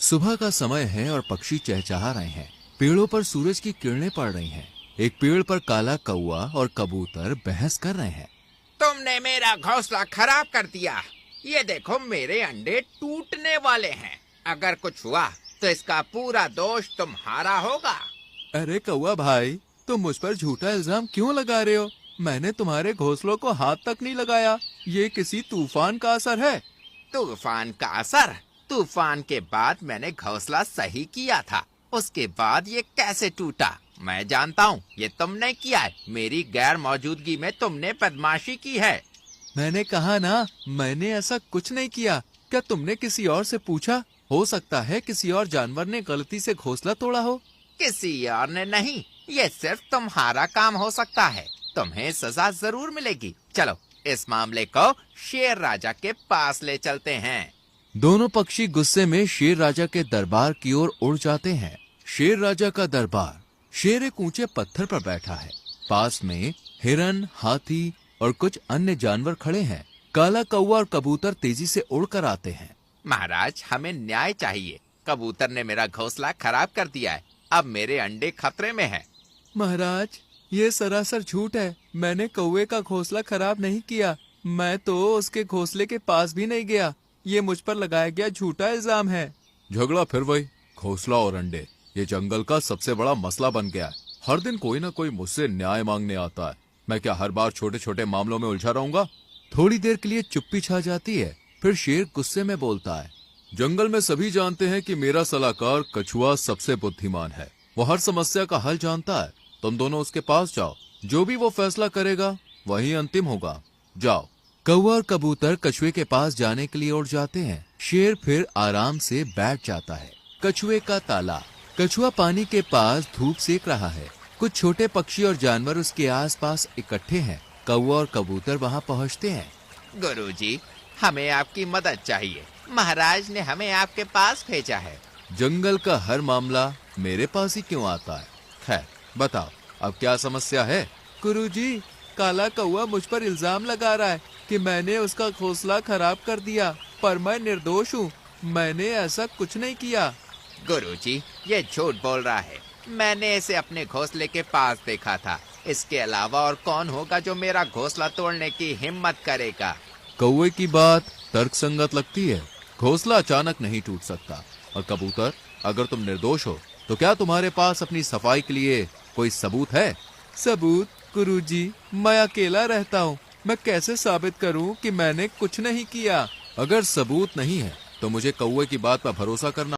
सुबह का समय है और पक्षी चहचहा रहे हैं। पेड़ों पर सूरज की किरणें पड़ रही हैं। एक पेड़ पर काला कौवा और कबूतर बहस कर रहे हैं। तुमने मेरा घोंसला खराब कर दिया। ये देखो मेरे अंडे टूटने वाले हैं। अगर कुछ हुआ तो इसका पूरा दोष तुम्हारा होगा। अरे कौवा भाई, तुम मुझ पर झूठा इल्जाम क्यों लगा रहे हो? मैंने तुम्हारे घोंसलों को हाथ तक नहीं लगाया। ये किसी तूफान का असर है। तूफान का असर? तूफान के बाद मैंने घोंसला सही किया था। उसके बाद ये कैसे टूटा मैं जानता हूँ। ये तुमने किया है। मेरी गैर मौजूदगी में तुमने बदमाशी की है। मैंने कहा ना, मैंने ऐसा कुछ नहीं किया। क्या तुमने किसी और से पूछा? हो सकता है किसी और जानवर ने गलती से घोंसला तोड़ा हो। किसी और ने नहीं, ये सिर्फ तुम्हारा काम हो सकता है। तुम्हें सजा जरूर मिलेगी। चलो इस मामले को शेर राजा के पास ले चलते हैं। दोनों पक्षी गुस्से में शेर राजा के दरबार की ओर उड़ जाते हैं। शेर राजा का दरबार। शेर एक ऊंचे पत्थर पर बैठा है। पास में हिरन, हाथी और कुछ अन्य जानवर खड़े हैं। काला कौवा और कबूतर तेजी से उड़कर आते हैं। महाराज, हमें न्याय चाहिए। कबूतर ने मेरा घोंसला खराब कर दिया है। अब मेरे अंडे खतरे में हैं। महाराज, ये सरासर झूठ है। मैंने कौवे का घोंसला खराब नहीं किया। मैं तो उसके घोंसले के पास भी नहीं गया। ये मुझ पर लगाया गया झूठा इल्जाम है। झगड़ा फिर वही। घोंसला और अंडे, ये जंगल का सबसे बड़ा मसला बन गया है। हर दिन कोई ना कोई मुझसे न्याय मांगने आता है। मैं क्या हर बार छोटे छोटे मामलों में उलझा रहूंगा? थोड़ी देर के लिए चुप्पी छा जाती है। फिर शेर गुस्से में बोलता है, जंगल में सभी जानते हैं कि मेरा सलाहकार कछुआ सबसे बुद्धिमान है। वो हर समस्या का हल जानता है। तुम दोनों उसके पास जाओ। जो भी वो फैसला करेगा वही अंतिम होगा। जाओ। कौवा और कबूतर कछुए के पास जाने के लिए उड़ जाते हैं। शेर फिर आराम से बैठ जाता है। कछुए का ताला। कछुआ पानी के पास धूप सेक रहा है। कुछ छोटे पक्षी और जानवर उसके आसपास इकट्ठे हैं। कौवा और कबूतर वहां पहुंचते हैं। गुरुजी, हमें आपकी मदद चाहिए। महाराज ने हमें आपके पास भेजा है। जंगल का हर मामला मेरे पास ही क्यों आता है? खैर बताओ, अब क्या समस्या है? गुरुजी, काला कौवा मुझ पर इल्जाम लगा रहा है कि मैंने उसका घोंसला खराब कर दिया, पर मैं निर्दोष हूँ। मैंने ऐसा कुछ नहीं किया। गुरुजी, ये झूठ बोल रहा है। मैंने इसे अपने घोंसले के पास देखा था। इसके अलावा और कौन होगा जो मेरा घोंसला तोड़ने की हिम्मत करेगा? कौवे की बात तर्कसंगत लगती है। घोंसला अचानक नहीं टूट सकता। और कबूतर, अगर तुम निर्दोष हो तो क्या तुम्हारे पास अपनी सफाई के लिए कोई सबूत है? सबूत? गुरुजी, मैं अकेला रहता हूँ। मैं कैसे साबित करूँ कि मैंने कुछ नहीं किया? अगर सबूत नहीं है तो मुझे कौवे की बात पर भरोसा करना